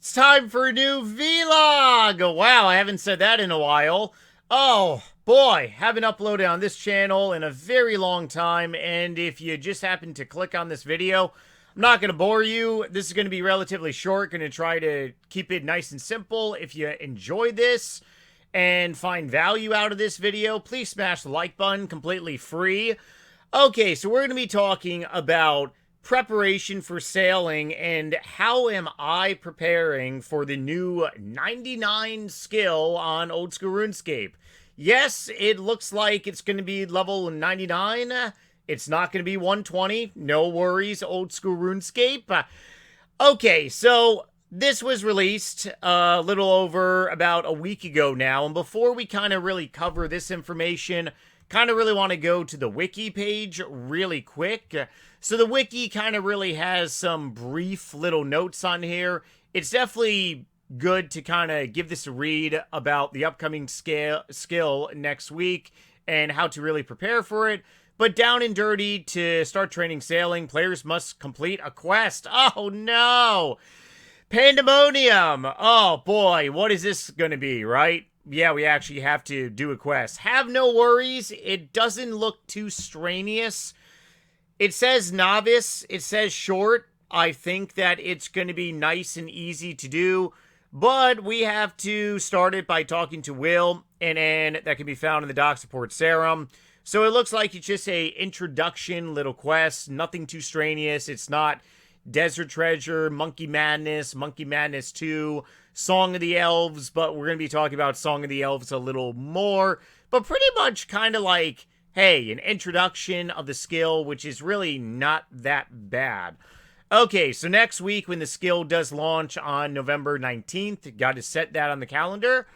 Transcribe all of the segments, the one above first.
It's time for a new vlog! Wow, I haven't said that in a while. Oh, boy, haven't uploaded on this channel in a very long time, and if you just happen to click on this video, I'm not going to bore you. This is going to be relatively short, going to try to keep it nice and simple. If you enjoy this and find value out of this video, please smash the like button, completely free. Okay, so we're going to be talking about preparation for sailing and how am I preparing for the new 99 skill on Old School RuneScape. Yes, it looks like it's going to be level 99. It's not going to be 120. No worries, Old School RuneScape. Okay, so this was released a little over about a week ago now, and before we kind of really cover this information, kind of really want to go to the wiki page really quick. So the wiki kind of really has some brief little notes on here. It's definitely good to kind of give this a read about the upcoming skill next week and how to really prepare for it. But down and dirty, to start training sailing, players must complete a quest. Oh no! Pandemonium! Oh boy, what is this going to be, right? Yeah, we actually have to do a quest. Have no worries, it doesn't look too strenuous. It says novice, it says short. I think that it's going to be nice and easy to do, but we have to start it by talking to Will, and then that can be found in the Doc Support Serum. So it looks like it's just a introduction little quest, nothing too strenuous. It's not Desert Treasure, Monkey Madness 2, Song of the Elves, but we're going to be talking about Song of the Elves a little more, but pretty much kind of like, hey, an introduction of the skill, which is really not that bad. Okay, so next week when the skill does launch on November 19th, got to set that on the calendar.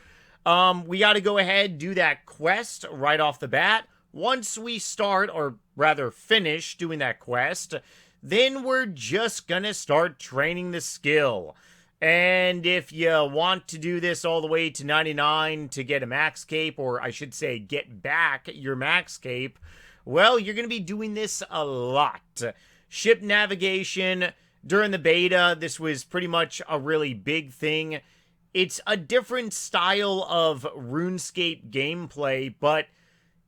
We got to go ahead, do that quest right off the bat. Once we start, or rather finish doing that quest, then we're just gonna start training the skill. And if you want to do this all the way to 99 to get a max cape, or I should say get back your max cape, well, you're going to be doing this a lot. Ship navigation, during the beta, this was pretty much a really big thing. It's a different style of RuneScape gameplay, but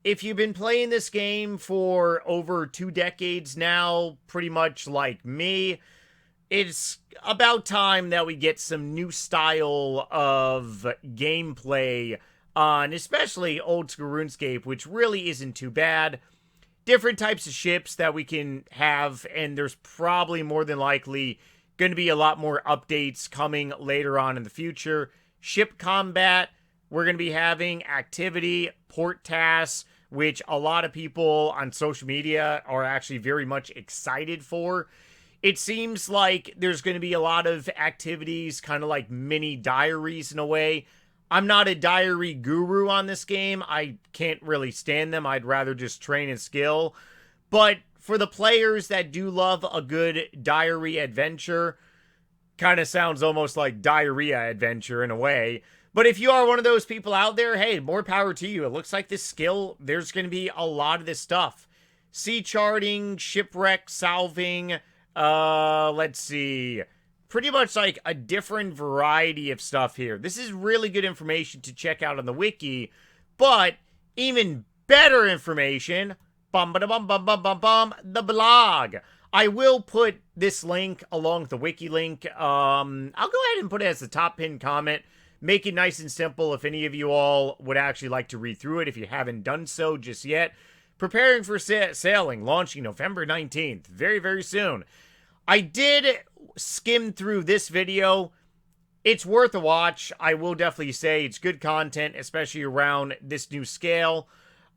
if you've been playing this game for over 2 decades now, pretty much like me, it's about time that we get some new style of gameplay on especially Old School RuneScape, which really isn't too bad. Different types of ships that we can have, and there's probably more than likely going to be a lot more updates coming later on in the future. Ship combat, we're going to be having activity, port tasks, which a lot of people on social media are actually very much excited for. It seems like there's going to be a lot of activities, kind of like mini diaries in a way. I'm not a diary guru on this game. I can't really stand them. I'd rather just train and skill. But for the players that do love a good diary adventure, kind of sounds almost like diarrhea adventure in a way. But if you are one of those people out there, hey, more power to you. It looks like this skill, there's going to be a lot of this stuff. Sea charting, shipwreck salving, let's see. Pretty much like a different variety of stuff here. This is really good information to check out on the wiki, but even better information, the blog. I will put this link along with the wiki link. I'll go ahead and put it as the top pinned comment. Make it nice and simple if any of you all would actually like to read through it if you haven't done so just yet. Preparing for sailing, launching November 19th, very, very soon. I did skim through this video. It's worth a watch. I will definitely say it's good content, especially around this new scale.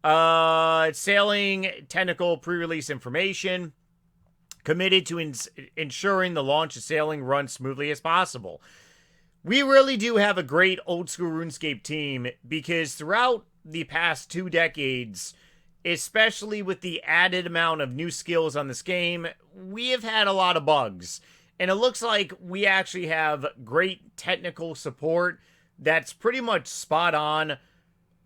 Sailing technical pre-release information. Committed to ensuring the launch of sailing runs smoothly as possible. We really do have a great Old School RuneScape team because throughout the past 2 decades, especially with the added amount of new skills on this game, we have had a lot of bugs. And it looks like we actually have great technical support that's pretty much spot on.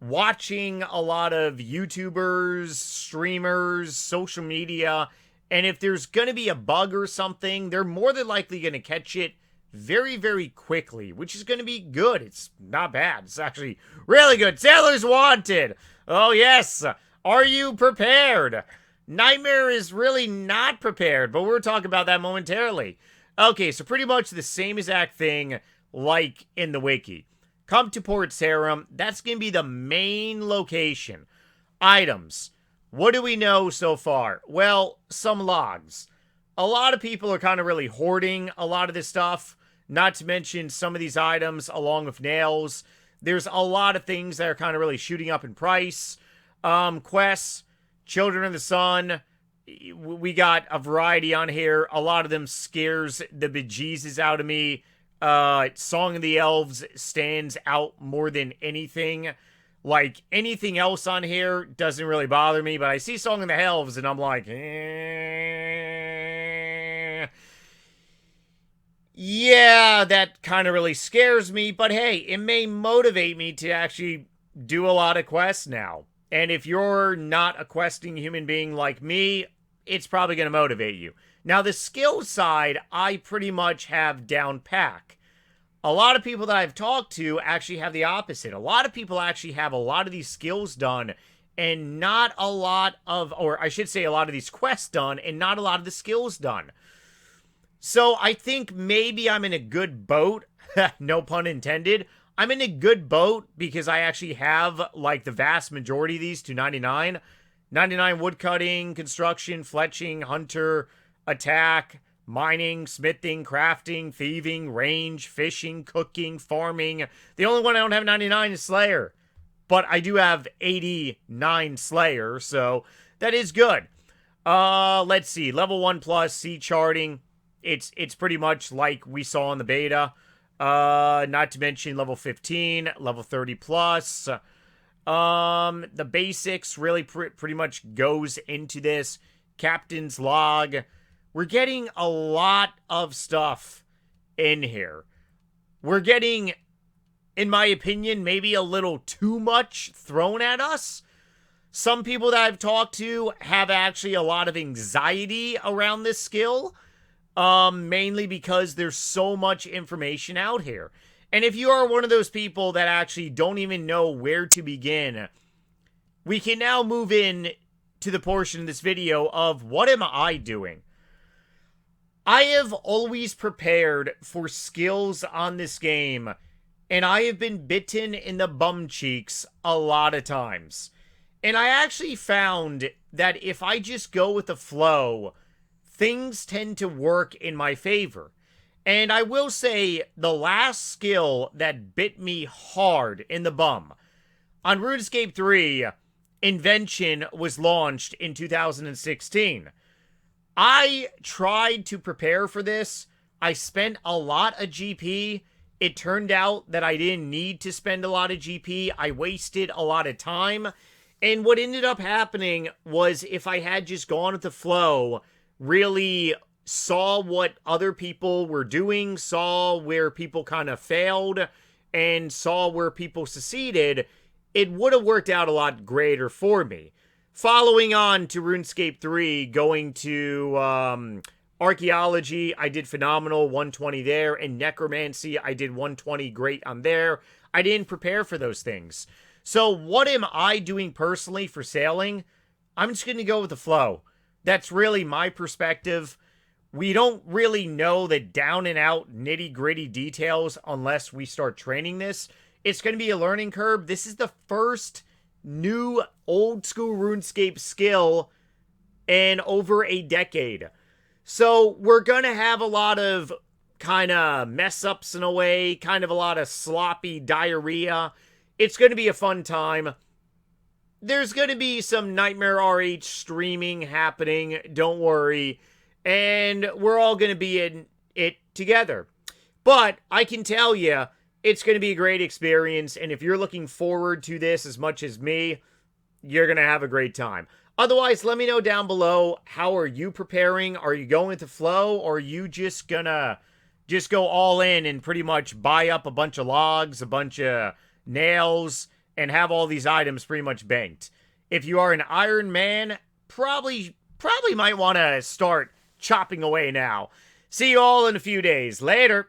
Watching a lot of YouTubers, streamers, social media, and if there's going to be a bug or something, they're more than likely going to catch it very, very quickly, which is going to be good. It's not bad. It's actually really good. Sailors Wanted. Oh, yes. Are you prepared? Nightmare is really not prepared, but we'll talk about that momentarily. Okay, so pretty much the same exact thing like in the wiki. Come to Port Sarum. That's going to be the main location. Items. What do we know so far? Well, some logs. A lot of people are kind of really hoarding a lot of this stuff. Not to mention some of these items along with nails. There's a lot of things that are kind of really shooting up in price. Quests, Children of the Sun. We got a variety on here. A lot of them scares the bejesus out of me. Song of the Elves stands out more than anything. Like, anything else on here doesn't really bother me, but I see Song of the Elves and I'm like, yeah, that kind of really scares me, but hey, it may motivate me to actually do a lot of quests now. And if you're not a questing human being like me, it's probably going to motivate you. Now, the skill side, I pretty much have down pack. A lot of people that I've talked to actually have the opposite. A lot of people actually have a lot of these skills done and not a lot of, or I should say a lot of these quests done and not a lot of the skills done. So I think maybe I'm in a good boat. No pun intended. I'm in a good boat because I actually have like the vast majority of these to 99. 99 woodcutting, construction, fletching, hunter, attack, mining, smithing, crafting, thieving, range, fishing, cooking, farming. The only one I don't have 99 is Slayer. But I do have 89 Slayer, so that is good. Let's see. Level 1 plus, sea charting. It's pretty much like we saw in the beta. Not to mention level 15, level 30 plus. The basics really pretty much goes into this. Captain's log. We're getting a lot of stuff in here. We're getting, in my opinion, maybe a little too much thrown at us. Some people that I've talked to have actually a lot of anxiety around this skill. Mainly because there's so much information out here. And if you are one of those people that actually don't even know where to begin, we can now move in to the portion of this video of what am I doing? I have always prepared for skills on this game, and I have been bitten in the bum cheeks a lot of times. And I actually found that if I just go with the flow, things tend to work in my favor. And I will say, the last skill that bit me hard in the bum, on RuneScape 3, Invention was launched in 2016. I tried to prepare for this. I spent a lot of GP. It turned out that I didn't need to spend a lot of GP. I wasted a lot of time. And what ended up happening was if I had just gone with the flow, really saw what other people were doing, saw where people kind of failed, and saw where people succeeded, it would have worked out a lot greater for me. Following on to RuneScape 3, going to Archaeology, I did phenomenal, 120 there, and Necromancy, I did 120 great on there. I didn't prepare for those things. So what am I doing personally for sailing? I'm just going to go with the flow. That's really my perspective. We don't really know the down and out nitty gritty details unless we start training this. It's going to be a learning curve. This is the first new old school RuneScape skill in over a decade. So we're going to have a lot of kind of mess ups in a way, kind of a lot of sloppy diarrhea. It's going to be a fun time. There's going to be some Nightmare RH streaming happening, don't worry, and we're all going to be in it together. But I can tell you, it's going to be a great experience, and if you're looking forward to this as much as me, you're going to have a great time. Otherwise, let me know down below, how are you preparing? Are you going with the flow, or are you just going to go all in and pretty much buy up a bunch of logs, a bunch of nails, and have all these items pretty much banked? If you are an Ironman, probably might want to start chopping away now. See you all in a few days. Later.